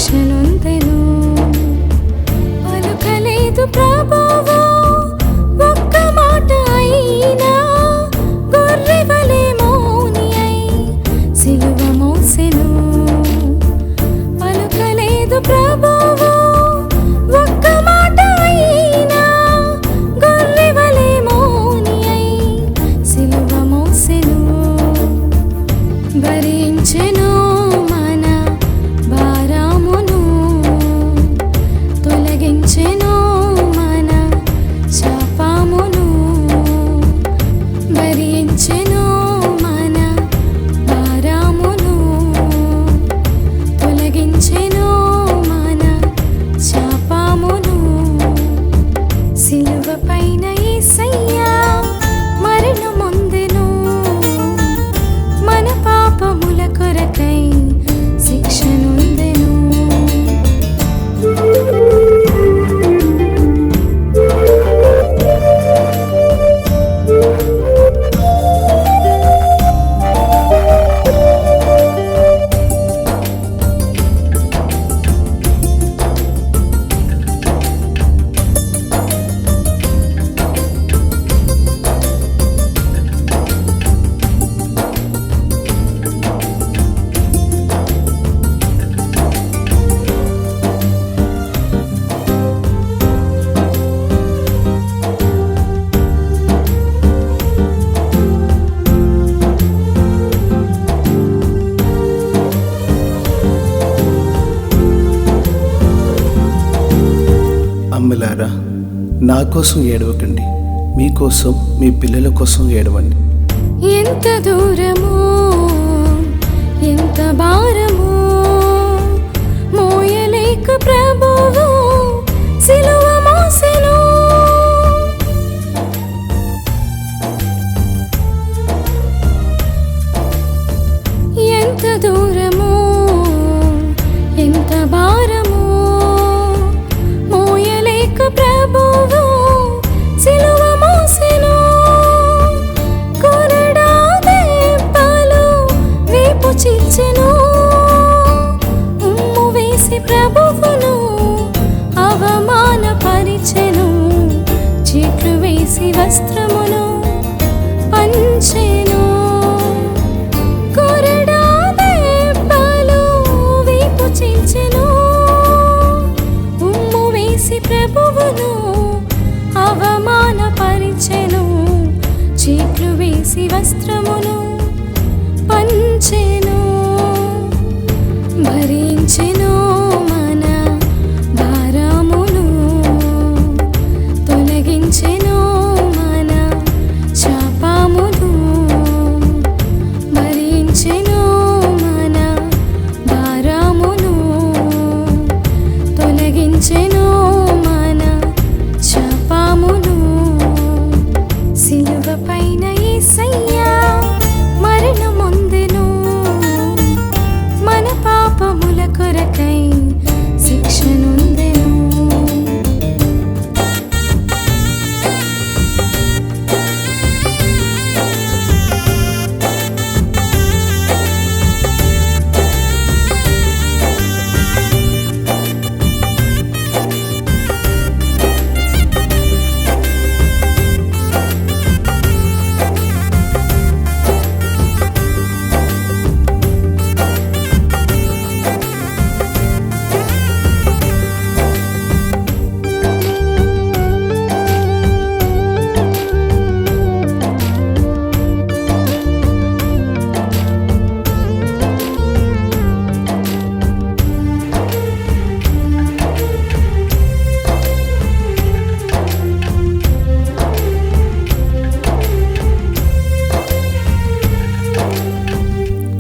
శిక్షనుందెను. పలుకలేదు ప్రభువు ఒక్క మాట అయినా, గొర్రెవలె మౌని అయి సిలువ మోసెను. పలుకలేదు ప్రభువు ఒక్క మాట అయినా, గొర్రెవలె మౌని అయి సిలువ మోసెను. భరించెను మన భారమును, తొలగించెను మన శాపమును. భరించెను మన భారమును, తొలగించెను మన శాపమును. సిలువ పైన యేసయ్యా మరణమొందెను, మన పాపముల కొరకై శిక్షనుందెను. అమ్మలారా, నా కోసం ఏడవకండి, మీకోసం మీ పిల్లల కోసం ఏడవండి. ఎంత దూరమో ఎంత భారమో మోయలేక ప్రభువు సిలువ మోసెను. ఎంత దూరమో ఎంత భారమో మోయలేక ప్రభువు సిలువ మోసెను. కొరడా దెబ్బలు వీపు చీల్చెను, ఉమ్ము వేసి ప్రభువును అవమానపరిచెను. చీట్లు వేసి వస్త్రమును పంచెను. కొరడా దెబ్బలు వీపు చీల్చెను, ఉమ్ము వేసి ప్రభువును అవమానపరిచెను. చీట్లు వేసి వస్త్రమును పంచెను. భరించెను మన భారమును, తొలగించెను మన శాపమును. భరించెను మన భారమును, తొలగించెను మన శాపమును. సిలువ పైన యేసయ్యా మరణమొందెను, మన పాపముల కొరకై శిక్షనుందెను.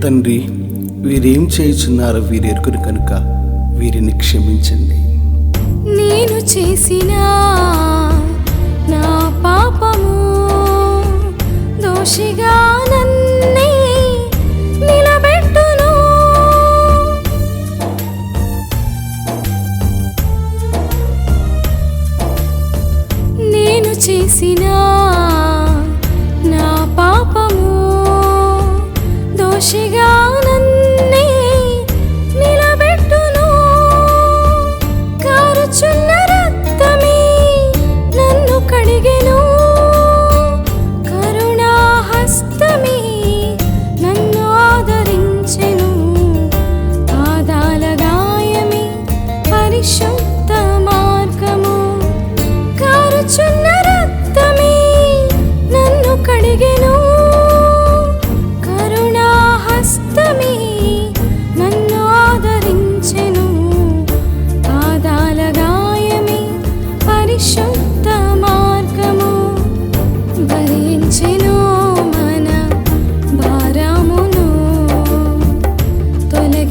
తండ్రి, వీరేం చేయుచున్నారో వీరెరుగరు కనుక వీరిని క్షమించండి. నేను చేసిన నా పాపము దోషిగా నన్నే నిలబెట్టును. నేను చేసిన నా పాపము దోషిగా నన్నే నిలబెట్టును.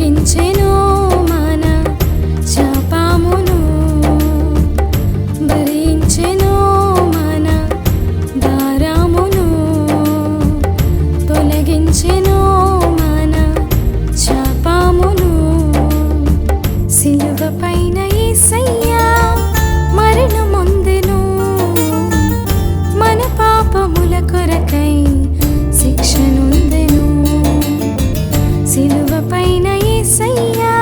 తొలగించెను మన శాపమును, భరించెను మన భారమును, తొలగించెను మన శాపమును. సిలువ పైన యేసయ్యా మరణమొందెను, మన పాపముల కొరకై శిక్షనుందెను. సిలువ పైన యేసయ్యా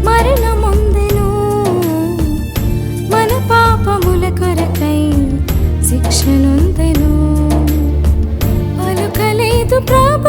మరణమొందెను, మన పాపముల కొరకై శిక్షనుందెను. పలుకలేదు ప్రభు